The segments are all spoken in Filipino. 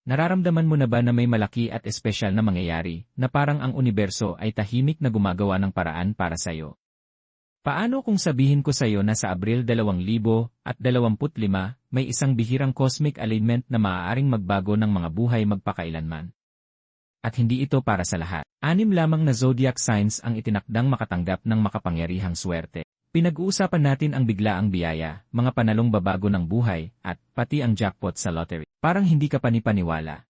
Nararamdaman mo na ba na may malaki at espesyal na mangyayari, na parang ang universo ay tahimik na gumagawa ng paraan para sa'yo? Paano kung sabihin ko sa'yo na sa Abril 2025, may isang bihirang cosmic alignment na maaaring magbago ng mga buhay magpakailanman? At hindi ito para sa lahat. 6 lamang na zodiac signs ang itinakdang makatanggap ng makapangyarihang swerte. Pinag-uusapan natin ang biglaang biyaya, mga panalong babago ng buhay, at pati ang jackpot sa lottery. Parang hindi ka panipaniwala.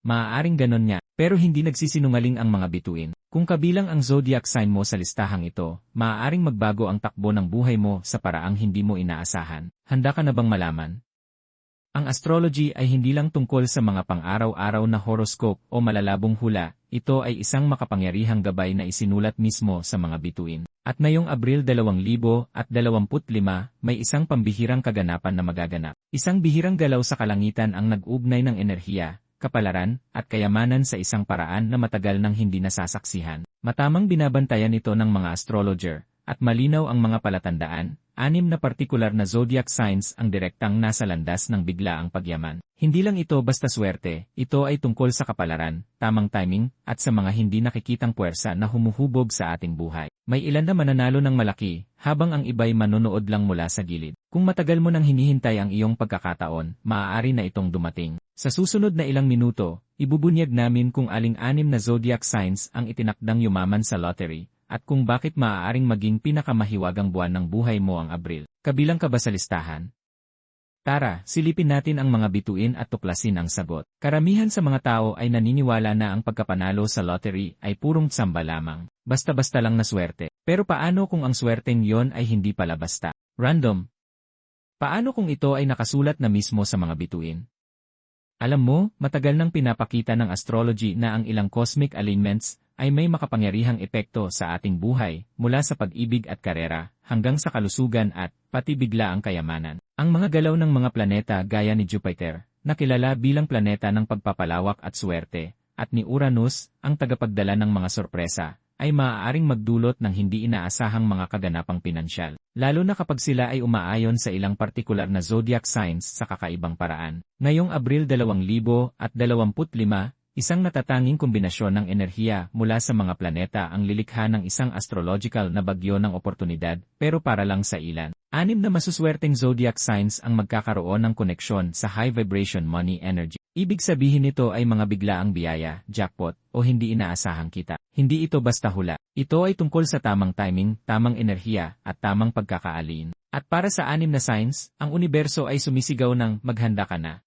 Maaaring ganon nga, pero hindi nagsisinungaling ang mga bituin. Kung kabilang ang zodiac sign mo sa listahang ito, maaaring magbago ang takbo ng buhay mo sa paraang hindi mo inaasahan. Handa ka na bang malaman? Ang astrology ay hindi lang tungkol sa mga pang-araw-araw na horoscope o malalabong hula, ito ay isang makapangyarihang gabay na isinulat mismo sa mga bituin. At ngayong Abril 2025, may isang pambihirang kaganapan na magaganap. Isang bihirang galaw sa kalangitan ang nag-ugnay ng enerhiya, kapalaran, at kayamanan sa isang paraan na matagal nang hindi nasasaksihan. Matamang binabantayan ito ng mga astrologer, at malinaw ang mga palatandaan. 6 na partikular na zodiac signs ang direktang nasa landas ng biglaang pagyaman. Hindi lang ito basta swerte, ito ay tungkol sa kapalaran, tamang timing, at sa mga hindi nakikitang puwersa na humuhubog sa ating buhay. May ilan na mananalo ng malaki, habang ang iba'y manonood lang mula sa gilid. Kung matagal mo nang hinihintay ang iyong pagkakataon, maaari na itong dumating. Sa susunod na ilang minuto, ibubunyag namin kung aling 6 na zodiac signs ang itinakdang yumaman sa lottery, at kung bakit maaaring maging pinakamahiwagang buwan ng buhay mo ang Abril. Kabilang ka ba sa listahan? Tara, silipin natin ang mga bituin at tuklasin ang sagot. Karamihan sa mga tao ay naniniwala na ang pagkapanalo sa lottery ay purong tsamba lamang. Basta-basta lang na swerte. Pero paano kung ang swerteng yon ay hindi pala basta? Random. Paano kung ito ay nakasulat na mismo sa mga bituin? Alam mo, matagal nang pinapakita ng astrology na ang ilang cosmic alignments ay may makapangyarihang epekto sa ating buhay, mula sa pag-ibig at karera, hanggang sa kalusugan at, pati biglaang kayamanan. Ang mga galaw ng mga planeta gaya ni Jupiter, na kilala bilang planeta ng pagpapalawak at swerte, at ni Uranus, ang tagapagdala ng mga sorpresa, ay maaaring magdulot ng hindi inaasahang mga kaganapang pinansyal, lalo na kapag sila ay umaayon sa ilang partikular na zodiac signs sa kakaibang paraan. Ngayong Abril 2025, isang natatanging kombinasyon ng enerhiya mula sa mga planeta ang lilikha ng isang astrological na bagyo ng oportunidad, pero para lang sa ilan. 6 na masuswerteng zodiac signs ang magkakaroon ng koneksyon sa high vibration money energy. Ibig sabihin nito ay mga biglaang biyaya, jackpot, o hindi inaasahang kita. Hindi ito basta hula. Ito ay tungkol sa tamang timing, tamang enerhiya, at tamang pagkakaalin. At para sa 6 na signs, ang universo ay sumisigaw ng maghanda ka na.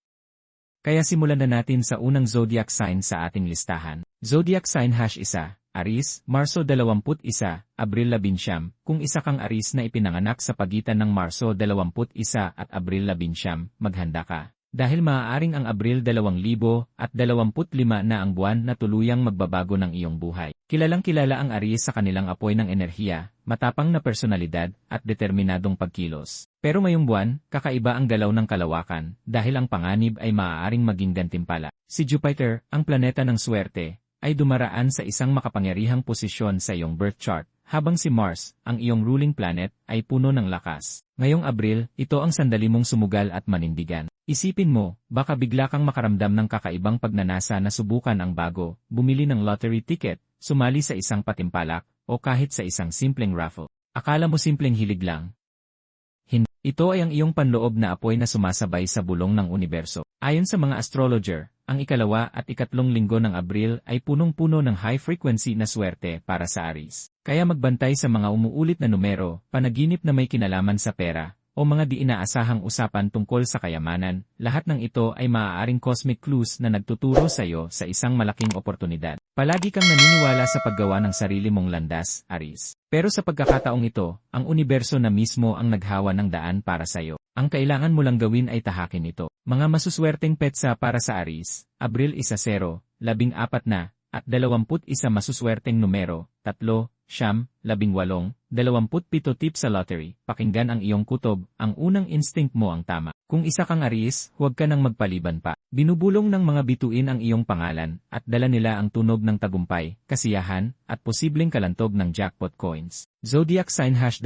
Kaya simulan na natin sa unang zodiac sign sa ating listahan. Zodiac sign #1, Aries, Marso 21, Abril 19. Kung isa kang Aries na ipinanganak sa pagitan ng Marso 21 at Abril 19, maghanda ka. Dahil maaaring ang Abril 2025 na ang buwan na tuluyang magbabago ng iyong buhay. Kilalang-kilala ang Aries sa kanilang apoy ng enerhiya, matapang na personalidad, at determinadong pagkilos. Pero ngayong buwan, kakaiba ang galaw ng kalawakan, dahil ang panganib ay maaaring maging gantimpala. Si Jupiter, ang planeta ng swerte, ay dumaraan sa isang makapangyarihang posisyon sa iyong birth chart, habang si Mars, ang iyong ruling planet, ay puno ng lakas. Ngayong Abril, ito ang sandali mong sumugal at manindigan. Isipin mo, baka bigla kang makaramdam ng kakaibang pagnanasa na subukan ang bago, bumili ng lottery ticket, sumali sa isang patimpalak, o kahit sa isang simpleng raffle. Akala mo simpleng hilig lang? Hindi. Ito ay ang iyong panloob na apoy na sumasabay sa bulong ng universo. Ayon sa mga astrologer, ang ikalawa at ikatlong linggo ng Abril ay punong-puno ng high-frequency na swerte para sa Aries. Kaya magbantay sa mga umuulit na numero, panaginip na may kinalaman sa pera, o mga di inaasahang usapan tungkol sa kayamanan, lahat ng ito ay maaaring cosmic clues na nagtuturo sa iyo sa isang malaking oportunidad. Palagi kang naniniwala sa paggawa ng sarili mong landas, Aries. Pero sa pagkakataong ito, ang universo na mismo ang naghawa ng daan para sa iyo. Ang kailangan mo lang gawin ay tahakin ito. Mga masuswerteng petsa para sa Aries, Abril 10, 14 na, at 21 masuswerteng numero, 3, 18, 27 tip sa lottery. Pakinggan ang iyong kutob, ang unang instinct mo ang tama. Kung isa kang Aries, huwag ka nang magpaliban pa. Binubulong ng mga bituin ang iyong pangalan, at dala nila ang tunog ng tagumpay, kasiyahan, at posibleng kalantog ng jackpot coins. Zodiac sign #2,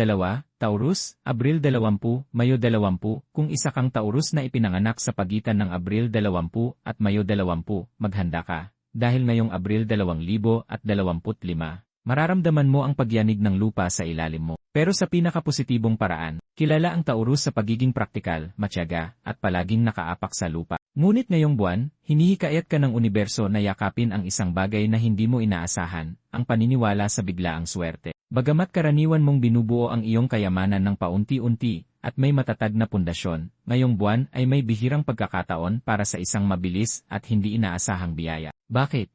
Taurus, Abril 20, Mayo 20. Kung isa kang Taurus na ipinanganak sa pagitan ng Abril 20 at Mayo 20, maghanda ka. Dahil ngayong Abril 2025, mararamdaman mo ang pagyanig ng lupa sa ilalim mo. Pero sa pinakapositibong paraan, kilala ang Taurus sa pagiging praktikal, matyaga, at palaging nakaapak sa lupa. Ngunit ngayong buwan, hinihikayat ka ng universo na yakapin ang isang bagay na hindi mo inaasahan, ang paniniwala sa biglaang swerte. Bagamat karaniwan mong binubuo ang iyong kayamanan ng paunti-unti, at may matatag na pundasyon, ngayong buwan ay may bihirang pagkakataon para sa isang mabilis at hindi inaasahang biyaya. Bakit?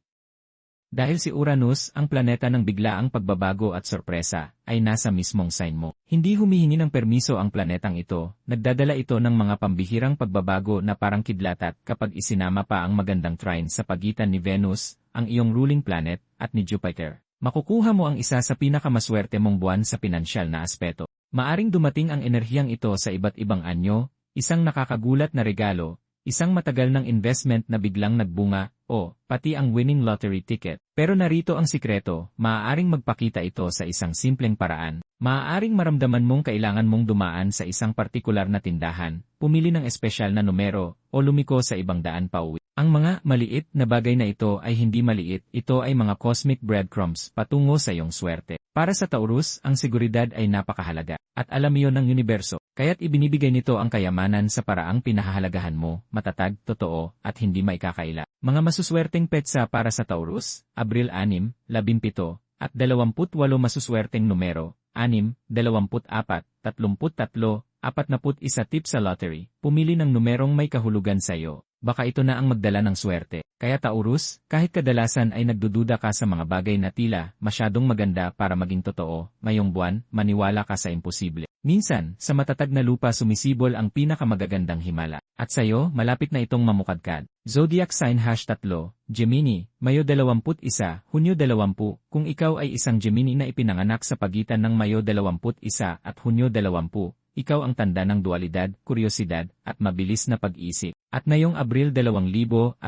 Dahil si Uranus, ang planeta ng biglaang pagbabago at sorpresa, ay nasa mismong sign mo. Hindi humihingi ng permiso ang planetang ito, nagdadala ito ng mga pambihirang pagbabago na parang kidlatat kapag isinama pa ang magandang trine sa pagitan ni Venus, ang iyong ruling planet, at ni Jupiter. Makukuha mo ang isa sa pinakamaswerte mong buwan sa pinansyal na aspeto. Maaring dumating ang enerhiyang ito sa iba't ibang anyo, isang nakakagulat na regalo, isang matagal ng investment na biglang nagbunga, o pati ang winning lottery ticket. Pero narito ang sikreto, maaaring magpakita ito sa isang simpleng paraan. Maaaring maramdaman mong kailangan mong dumaan sa isang partikular na tindahan, pumili ng espesyal na numero, o lumiko sa ibang daan pauwi. Ang mga maliit na bagay na ito ay hindi maliit, ito ay mga cosmic breadcrumbs patungo sa iyong swerte. Para sa Taurus, ang seguridad ay napakahalaga, at alam iyon ng universo, kaya't ibinibigay nito ang kayamanan sa paraang pinahahalagahan mo, matatag, totoo, at hindi maikakaila. Mga masuswerteng petsa para sa Taurus, Abril 6, 17, at 28 masuswerteng numero, 6, 24, 33, 41 tip sa lottery. Pumili ng numerong may kahulugan sa iyo. Baka ito na ang magdala ng swerte. Kaya Taurus, kahit kadalasan ay nagdududa ka sa mga bagay na tila masyadong maganda para maging totoo, ngayong buwan, maniwala ka sa imposible. Minsan, sa matatag na lupa sumisibol ang pinakamagagandang himala. At sa'yo, malapit na itong mamukadkad. Zodiac sign #3, Gemini, Mayo 21, Hunyo 20. Kung ikaw ay isang Gemini na ipinanganak sa pagitan ng Mayo 21 at Hunyo 20, ikaw ang tanda ng dualidad, kuryosidad, at mabilis na pag-isip. At ngayong Abril 2025,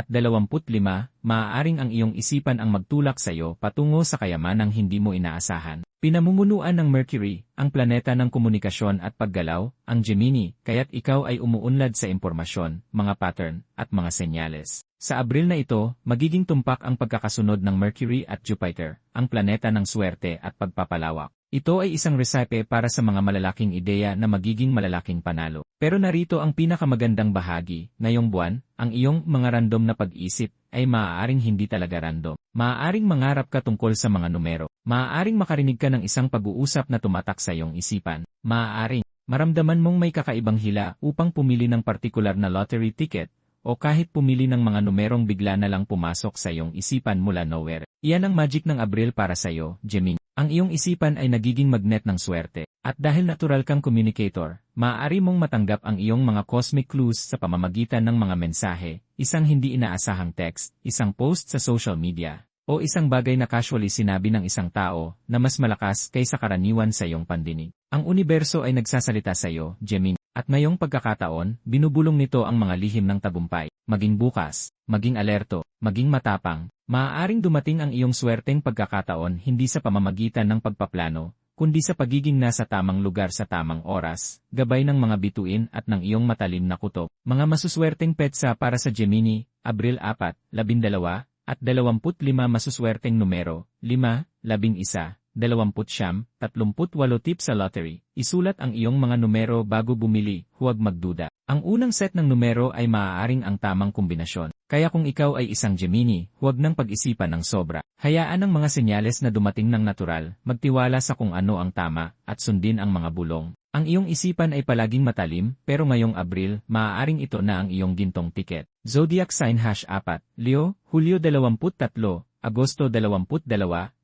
maaaring ang iyong isipan ang magtulak sa iyo patungo sa kayamanang hindi mo inaasahan. Pinamumunuan ng Mercury, ang planeta ng komunikasyon at paggalaw, ang Gemini, kaya't ikaw ay umuunlad sa impormasyon, mga pattern, at mga senyales. Sa Abril na ito, magiging tumpak ang pagkakasunod ng Mercury at Jupiter, ang planeta ng swerte at pagpapalawak. Ito ay isang resipe para sa mga malalaking ideya na magiging malalaking panalo. Pero narito ang pinakamagandang bahagi, ngayong buwan, ang iyong mga random na pag-isip ay maaaring hindi talaga random. Maaaring mangarap ka tungkol sa mga numero. Maaaring makarinig ka ng isang pag-uusap na tumatak sa iyong isipan. Maaaring maramdaman mong may kakaibang hila upang pumili ng partikular na lottery ticket, o kahit pumili ng mga numerong bigla na lang pumasok sa iyong isipan mula nowhere. Iyan ang magic ng Abril para sa iyo, Gemini. Ang iyong isipan ay nagiging magnet ng swerte. At dahil natural kang communicator, maaari mong matanggap ang iyong mga cosmic clues sa pamamagitan ng mga mensahe, isang hindi inaasahang text, isang post sa social media, o isang bagay na casually sinabi ng isang tao na mas malakas kaysa karaniwan sa iyong pandinig. Ang universo ay nagsasalita sa iyo, Gemini. At ngayong pagkakataon, binubulong nito ang mga lihim ng tagumpay. Maging bukas, maging alerto, maging matapang. Maaaring dumating ang iyong swerteng pagkakataon hindi sa pamamagitan ng pagpaplano, kundi sa pagiging nasa tamang lugar sa tamang oras, gabay ng mga bituin at ng iyong matalim na kutob. Mga masuswerteng petsa para sa Gemini, Abril 4, 12, at 25 masuswerteng numero, 5, 11, 20, 38 tip sa lottery. Isulat ang iyong mga numero bago bumili, huwag magduda. Ang unang set ng numero ay maaaring ang tamang kombinasyon. Kaya kung ikaw ay isang Gemini, huwag nang pag-isipan ng sobra. Hayaan ang mga senyales na dumating ng natural, magtiwala sa kung ano ang tama, at sundin ang mga bulong. Ang iyong isipan ay palaging matalim, pero ngayong Abril, maaaring ito na ang iyong gintong tiket. Zodiac sign #4, Leo, Hulyo 23, Agosto 22,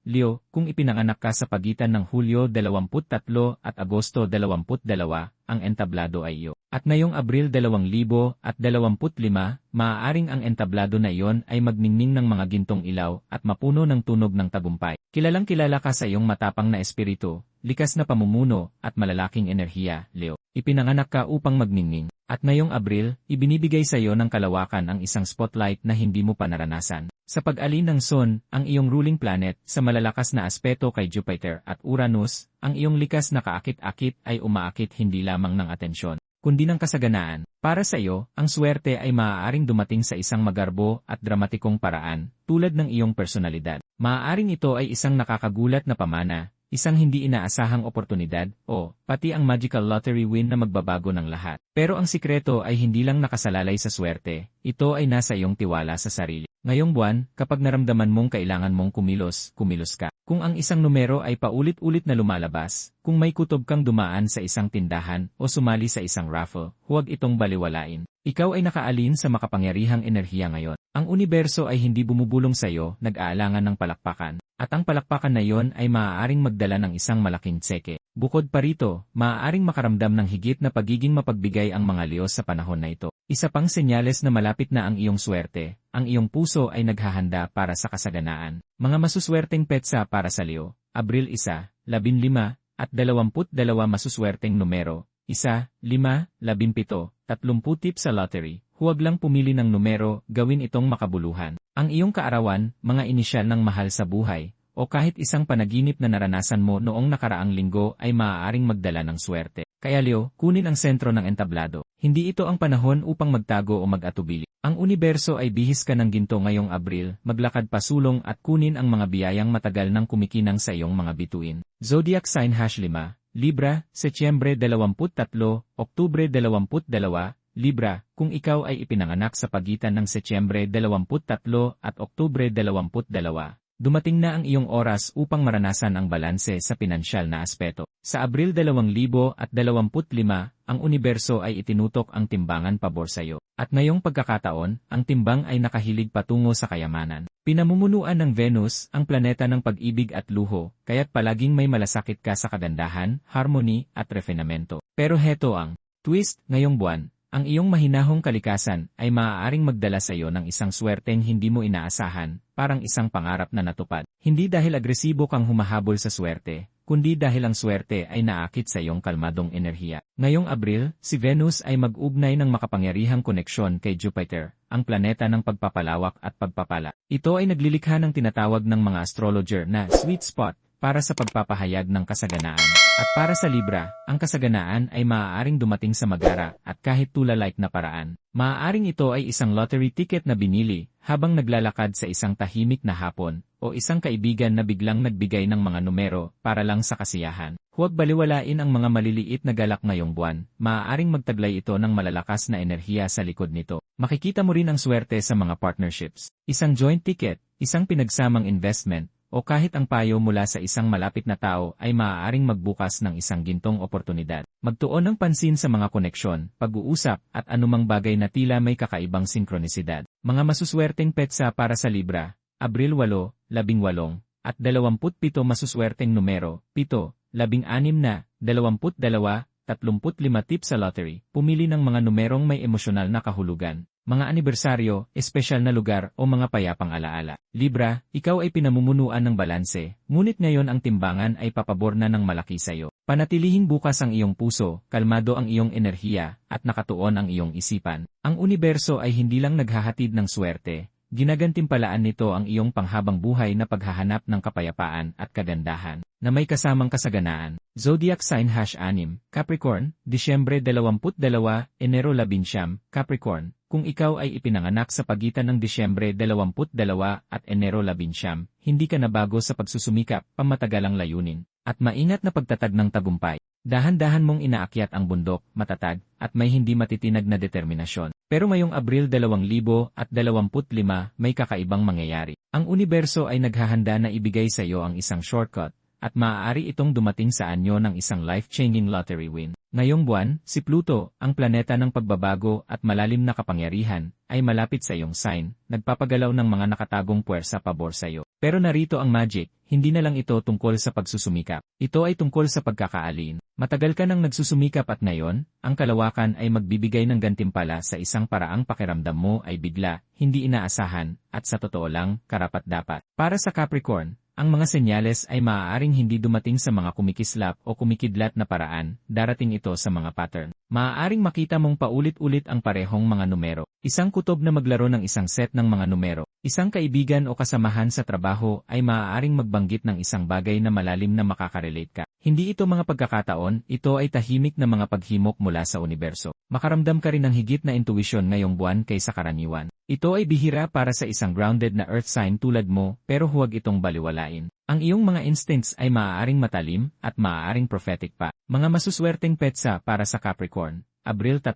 Leo, kung ipinanganak ka sa pagitan ng Hulyo 23 at Agosto 22, ang entablado ay iyo. At ngayong Abril 2025, maaaring ang entablado na iyon ay magningning ng mga gintong ilaw at mapuno ng tunog ng tagumpay. Kilalang kilala ka sa iyong matapang na espiritu, likas na pamumuno, at malalaking enerhiya, Leo. Ipinanganak ka upang magningning. At ngayong Abril, ibinibigay sa iyo ng kalawakan ang isang spotlight na hindi mo pa naranasan. Sa pag-alin ng Sun, ang iyong ruling planet, sa malalakas na aspeto kay Jupiter at Uranus, ang iyong likas na kaakit-akit ay umaakit hindi lamang ng atensyon, kundi ng kasaganaan. Para sa iyo, ang swerte ay maaaring dumating sa isang magarbo at dramatikong paraan, tulad ng iyong personalidad. Maaaring ito ay isang nakakagulat na pamana, isang hindi inaasahang oportunidad, o pati ang magical lottery win na magbabago ng lahat. Pero ang sikreto ay hindi lang nakasalalay sa swerte, ito ay nasa iyong tiwala sa sarili. Ngayong buwan, kapag naramdaman mong kailangan mong kumilos ka. Kung ang isang numero ay paulit-ulit na lumalabas, kung may kutob kang dumaan sa isang tindahan o sumali sa isang raffle, huwag itong baliwalain. Ikaw ay nakaalin sa makapangyarihang enerhiya ngayon. Ang universo ay hindi bumubulong sa iyo, nag-aalangan ng palakpakan. At ang palakpakan na iyon ay maaaring magdala ng isang malaking tseke. Bukod pa rito, maaaring makaramdam ng higit na pagiging mapagbigay ang mga Leo sa panahon na ito. Isa pang senyales na malapit na ang iyong swerte, ang iyong puso ay naghahanda para sa kasaganaan. Mga masuswerteng petsa para sa Leo, Abril 1, 15, at 22 masuswerteng numero, 1, 5, 17, 30 tip sa lottery. Huwag lang pumili ng numero, gawin itong makabuluhan. Ang iyong kaarawan, mga inisyal ng mahal sa buhay, o kahit isang panaginip na naranasan mo noong nakaraang linggo ay maaaring magdala ng swerte. Kaya Leo, kunin ang sentro ng entablado. Hindi ito ang panahon upang magtago o mag-atubili. Ang universo ay bihis ka ng ginto ngayong Abril, maglakad pasulong at kunin ang mga biyayang matagal nang kumikinang sa iyong mga bituin. Zodiac Sign #5, Libra, Setyembre 23, Oktubre 22, Libra, kung ikaw ay ipinanganak sa pagitan ng Setyembre 23 at Oktubre 22, dumating na ang iyong oras upang maranasan ang balanse sa pinansyal na aspeto. Sa Abril 2025, ang universo ay itinutok ang timbangan pabor sa iyo. At ngayong pagkakataon, ang timbang ay nakahilig patungo sa kayamanan. Pinamumunuan ng Venus, ang planeta ng pag-ibig at luho, kaya't palaging may malasakit ka sa kagandahan, harmony, at refinamento. Pero heto ang twist ngayong buwan. Ang iyong mahinahong kalikasan ay maaaring magdala sa iyo ng isang swerteng hindi mo inaasahan, parang isang pangarap na natupad. Hindi dahil agresibo kang humahabol sa swerte, kundi dahil ang swerte ay naakit sa iyong kalmadong enerhiya. Ngayong Abril, si Venus ay mag-ugnay ng makapangyarihang koneksyon kay Jupiter, ang planeta ng pagpapalawak at pagpapala. Ito ay naglilikha ng tinatawag ng mga astrologer na sweet spot para sa pagpapahayag ng kasaganaan. At para sa Libra, ang kasaganaan ay maaaring dumating sa magara at kahit tula-like na paraan. Maaaring ito ay isang lottery ticket na binili habang naglalakad sa isang tahimik na hapon o isang kaibigan na biglang nagbigay ng mga numero para lang sa kasiyahan. Huwag baliwalain ang mga maliliit na galak ngayong buwan, maaaring magtaglay ito ng malalakas na enerhiya sa likod nito. Makikita mo rin ang swerte sa mga partnerships, isang joint ticket, isang pinagsamang investment, o kahit ang payo mula sa isang malapit na tao ay maaaring magbukas ng isang gintong oportunidad. Magtuon ng pansin sa mga koneksyon, pag-uusap, at anumang bagay na tila may kakaibang sinkronisidad. Mga masuswerteng petsa para sa Libra, Abril 8, 18, at 27 masuswerteng numero, 7, 16 na, 22, 35 tips sa lottery. Pumili ng mga numerong may emosyonal na kahulugan. Mga anibersaryo, espesyal na lugar o mga payapang alaala. Libra, ikaw ay pinamumunuan ng balanse, ngunit ngayon ang timbangan ay papabor na ng malaki sa iyo. Panatilihin bukas ang iyong puso, kalmado ang iyong enerhiya, at nakatuon ang iyong isipan. Ang universo ay hindi lang naghahatid ng swerte, ginagantimpalaan nito ang iyong panghabang buhay na paghahanap ng kapayapaan at kagandahan, na may kasamang kasaganaan. Zodiac Sign #6, Capricorn, Disyembre 22, Enero 11, Capricorn. Kung ikaw ay ipinanganak sa pagitan ng Disyembre 22 at Enero 11, hindi ka nabago sa pagsusumikap, pamatagalang layunin, at maingat na pagtatag ng tagumpay. Dahan-dahan mong inaakyat ang bundok, matatag, at may hindi matitinag na determinasyon. Pero ngayong Abril 2025, may kakaibang mangyayari. Ang universo ay naghahanda na ibigay sa iyo ang isang shortcut, at maaari itong dumating sa anyo ng isang life-changing lottery win. Ngayong buwan, si Pluto, ang planeta ng pagbabago at malalim na kapangyarihan, ay malapit sa iyong sign, nagpapagalaw ng mga nakatagong puwersa pabor sa iyo. Pero narito ang magic, hindi na lang ito tungkol sa pagsusumikap. Ito ay tungkol sa pagkakaalin. Matagal ka nang nagsusumikap at ngayon, ang kalawakan ay magbibigay ng gantimpala sa isang paraang pakiramdam mo ay bigla, hindi inaasahan, at sa totoo lang, karapat-dapat. Para sa Capricorn, ang mga senyales ay maaaring hindi dumating sa mga kumikislap o kumikidlat na paraan, darating ito sa mga pattern. Maaaring makita mong paulit-ulit ang parehong mga numero. Isang kutob na maglaro ng isang set ng mga numero. Isang kaibigan o kasamahan sa trabaho ay maaaring magbanggit ng isang bagay na malalim na makakarelate ka. Hindi ito mga pagkakataon, ito ay tahimik na mga paghimok mula sa universo. Makaramdam ka rin ng higit na intuition ngayong buwan kaysa karaniwan. Ito ay bihira para sa isang grounded na earth sign tulad mo, pero huwag itong baliwalain. Ang iyong mga instincts ay maaaring matalim at maaaring prophetic pa. Mga masuswerteng petsa para sa Capricorn, Abril 3,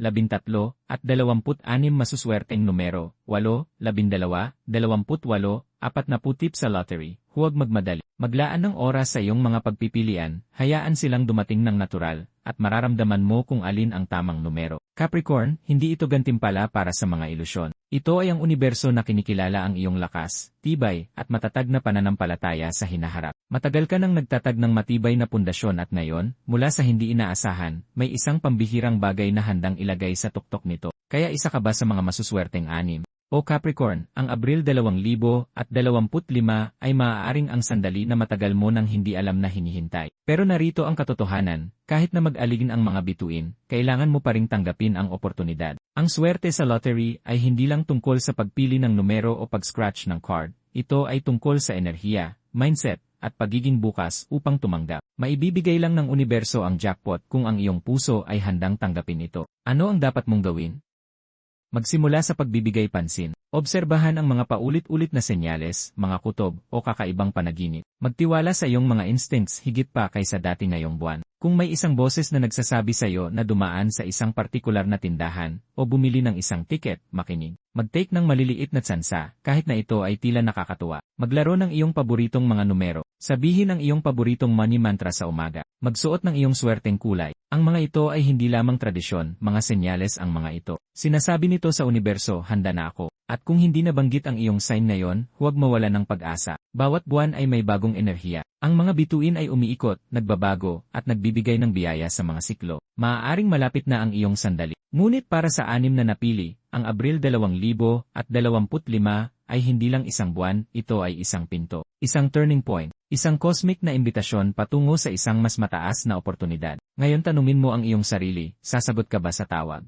13, at 26 masuswerteng numero, 8, 12, 28, 40 tip sa lottery. Huwag magmadali. Maglaan ng oras sa iyong mga pagpipilian, hayaan silang dumating ng natural, at mararamdaman mo kung alin ang tamang numero. Capricorn, hindi ito gantimpala para sa mga ilusyon. Ito ay ang universo na kinikilala ang iyong lakas, tibay, at matatag na pananampalataya sa hinaharap. Matagal ka nang nagtatag ng matibay na pundasyon at ngayon, mula sa hindi inaasahan, may isang pambihirang bagay na handang ilagay sa tuktok nito. Kaya isa ka ba sa mga masuswerteng anim? O Capricorn, ang Abril 2025 ay maaaring ang sandali na matagal mo nang hindi alam na hinihintay. Pero narito ang katotohanan, kahit na mag-aligin ang mga bituin, kailangan mo pa ring tanggapin ang oportunidad. Ang swerte sa lottery ay hindi lang tungkol sa pagpili ng numero o pag-scratch ng card. Ito ay tungkol sa enerhiya, mindset, at pagiging bukas upang tumanggap. Maibibigay lang ng universo ang jackpot kung ang iyong puso ay handang tanggapin ito. Ano ang dapat mong gawin? Magsimula sa pagbibigay pansin. Obserbahan ang mga paulit-ulit na senyales, mga kutob, o kakaibang panaginip. Magtiwala sa iyong mga instincts higit pa kaysa dati ngayong buwan. Kung may isang boses na nagsasabi sa iyo na dumaan sa isang partikular na tindahan, o bumili ng isang tiket, makinig. Mag-take ng maliliit na tsansa, kahit na ito ay tila nakakatuwa. Maglaro ng iyong paboritong mga numero. Sabihin ang iyong paboritong money mantra sa umaga. Magsuot ng iyong swerteng kulay. Ang mga ito ay hindi lamang tradisyon, mga senyales ang mga ito. Sinasabi nito sa universo, handa na ako. At kung hindi nabanggit ang iyong sign ngayon, huwag mawala ng pag-asa. Bawat buwan ay may bagong enerhiya. Ang mga bituin ay umiikot, nagbabago, at nagbibigay ng biyaya sa mga siklo. Maaaring malapit na ang iyong sandali. Ngunit para sa anim na napili, ang Abril 2025 ay hindi lang isang buwan, ito ay isang pinto. Isang turning point. Isang cosmic na imbitasyon patungo sa isang mas mataas na oportunidad. Ngayon tanungin mo ang iyong sarili, sasagot ka ba sa tawag?